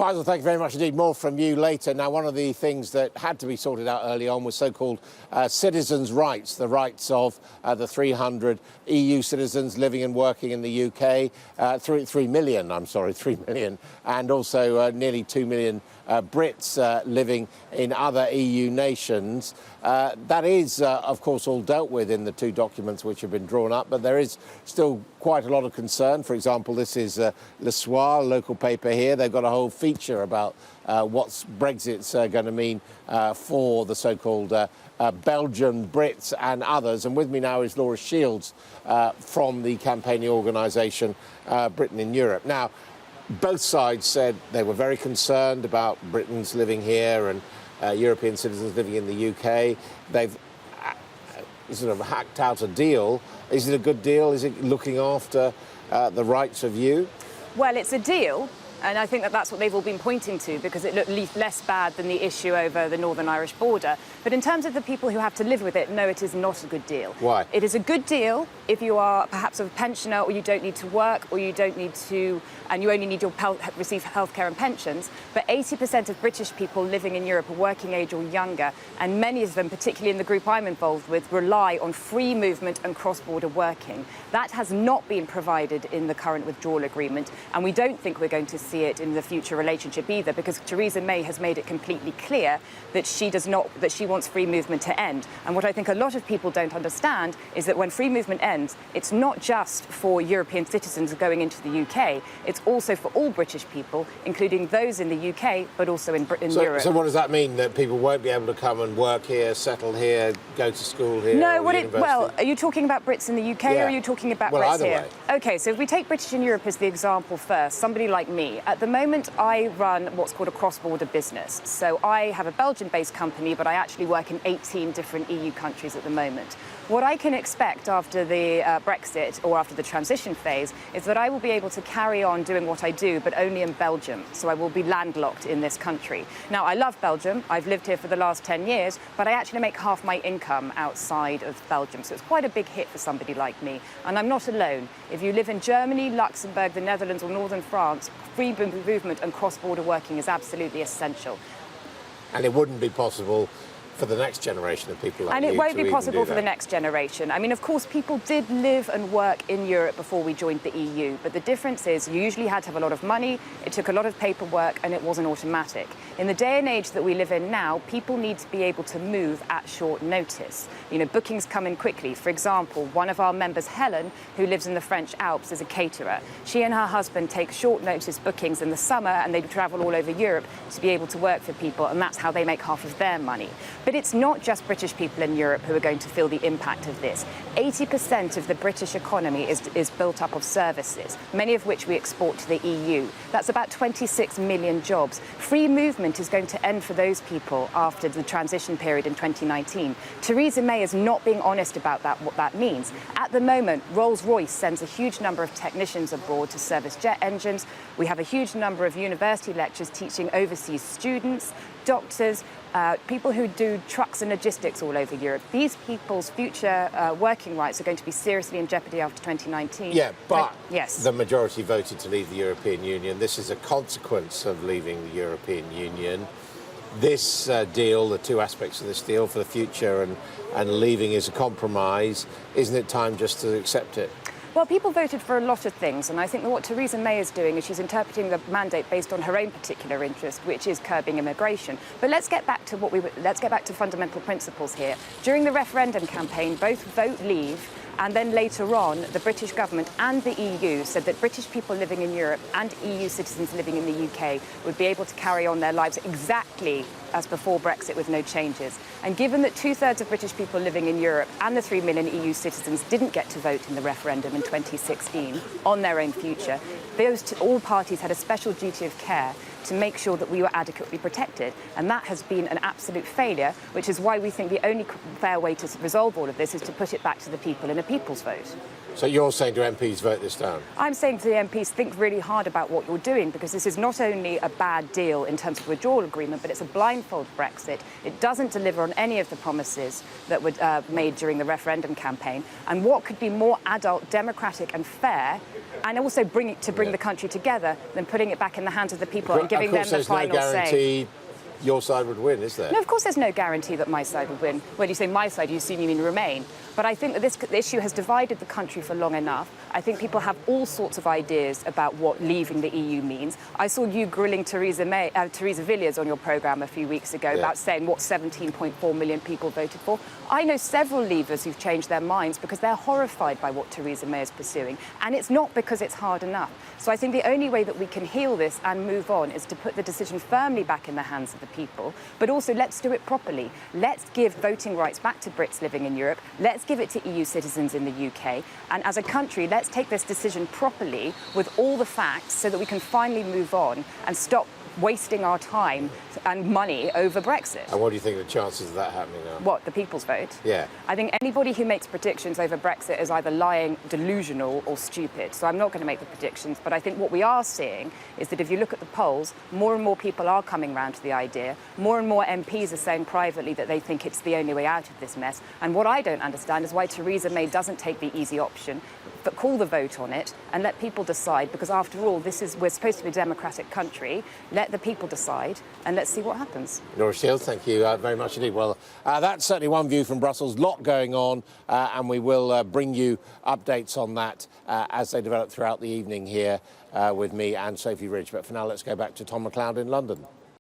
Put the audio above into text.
Faisal, thank you very much indeed. More from you later. Now, one of the things that had to be sorted out early on was so-called citizens' rights, the rights of the 300 EU citizens living and working in the UK, 3 million, and also nearly 2 million Brits living in other EU nations. That is, of course, all dealt with in the two documents which have been drawn up, but there is still quite a lot of concern. For example, this is Le Soir, a local paper here. They've got a whole feature about what's Brexit's going to mean for the so-called Belgian Brits and others. And with me now is Laura Shields from the campaigning organisation Britain in Europe. Now, both sides said they were very concerned about Britons living here and European citizens living in the UK. They've sort of hacked out a deal. Is it a good deal? Is it looking after the rights of you? Well, it's a deal, and I think that that's what they've all been pointing to, because it looked less bad than the issue over the Northern Irish border. But in terms of the people who have to live with it, no, it is not a good deal. Why? It is a good deal if you are perhaps a pensioner, or you don't need to work, or you don't need to, and you only need your receive healthcare and pensions. But 80% of British people living in Europe are working age or younger, and many of them, particularly in the group I'm involved with, rely on free movement and cross-border working. That has not been provided in the current withdrawal agreement, and we don't think we're going to see it in the future relationship either, because Theresa May has made it completely clear that she wants free movement to end. And what I think a lot of people don't understand is that when free movement ends, it's not just for European citizens going into the UK, it's also for all British people, including those in the UK, but also in Europe. So what does that mean? That people won't be able to come and work here, settle here, go to school here? No, well, are you talking about Brits in the UK, or are you talking about Brits either here? Way. OK, so if we take British in Europe as the example first, somebody like me, at the moment I run what's called a cross-border business. So I have a Belgian-based company, but I actually work in 18 different EU countries at the moment. What I can expect after the Brexit, or after the transition phase, is that I will be able to carry on doing what I do, but only in Belgium. So I will be landlocked in this country. Now, I love Belgium. I've lived here for the last 10 years, but I actually make half my income outside of Belgium. So it's quite a big hit for somebody like me. And I'm not alone. If you live in Germany, Luxembourg, the Netherlands, or northern France, free movement and cross-border working is absolutely essential. And it wouldn't be possible for the next generation of people like you. And it won't be possible for the next generation. I mean, of course, people did live and work in Europe before we joined the EU, but the difference is you usually had to have a lot of money, it took a lot of paperwork, and it wasn't automatic. In the day and age that we live in now, people need to be able to move at short notice. You know, bookings come in quickly. For example, one of our members, Helen, who lives in the French Alps, is a caterer. She and her husband take short notice bookings in the summer, and they travel all over Europe to be able to work for people, and that's how they make half of their money. But it's not just British people in Europe who are going to feel the impact of this. 80% of the British economy is built up of services, many of which we export to the EU. That's about 26 million jobs. Free movement is going to end for those people after the transition period in 2019. Theresa May is not being honest about what that means. At the moment, Rolls-Royce sends a huge number of technicians abroad to service jet engines. We have a huge number of university lecturers teaching overseas students, doctors, people who do trucks and logistics all over Europe. These people's future working rights are going to be seriously in jeopardy after 2019. Yeah, but yes, the majority voted to leave the European Union. This is a consequence of leaving the European Union. This deal, the two aspects of this deal for the future and leaving is a compromise. Isn't it time just to accept it? Well, people voted for a lot of things, and I think that what Theresa May is doing is she's interpreting the mandate based on her own particular interest, which is curbing immigration. But let's get back to fundamental principles here. During the referendum campaign, both Vote Leave and then later on, the British government and the EU said that British people living in Europe and EU citizens living in the UK would be able to carry on their lives exactly as before Brexit with no changes. And given that 2/3 of British people living in Europe and the 3 million EU citizens didn't get to vote in the referendum in 2016 on their own future, all parties had a special duty of care to make sure that we were adequately protected. And that has been an absolute failure, which is why we think the only fair way to resolve all of this is to put it back to the people in a people's vote. So you're saying to MPs vote this down? I'm saying to the MPs, think really hard about what you're doing, because this is not only a bad deal in terms of withdrawal agreement, but it's a blindfold Brexit. It doesn't deliver on any of the promises that were made during the referendum campaign. And what could be more adult, democratic and fair, and also bring the country together than putting it back in the hands of the people. giving them the final Of course, there's no say. guarantee your side would win, is there? No, of course there's no guarantee that my side would win. When you say my side, you mean Remain. But I think that this issue has divided the country for long enough. I think people have all sorts of ideas about what leaving the EU means. I saw you grilling Theresa Villiers on your programme a few weeks ago about saying what 17.4 million people voted for. I know several leavers who've changed their minds because they're horrified by what Theresa May is pursuing. And it's not because it's hard enough. So I think the only way that we can heal this and move on is to put the decision firmly back in the hands of the people, but also let's do it properly. Let's give voting rights back to Brits living in Europe. Let's give it to EU citizens in the UK. And as a country, let's take this decision properly with all the facts so that we can finally move on and stop wasting our time and money over Brexit. And what do you think the chances of that happening are? What, the people's vote? Yeah. I think anybody who makes predictions over Brexit is either lying, delusional or stupid. So I'm not going to make the predictions, but I think what we are seeing is that if you look at the polls, more and more people are coming round to the idea. More and more MPs are saying privately that they think it's the only way out of this mess. And what I don't understand is why Theresa May doesn't take the easy option, but call the vote on it and let people decide, because after all, we're supposed to be a democratic country. Let the people decide and let's see what happens. Nora Shields, thank you very much indeed. Well, that's certainly one view from Brussels. Lot going on, and we will bring you updates on that as they develop throughout the evening here with me and Sophie Ridge. But for now, let's go back to Tom McLeod in London.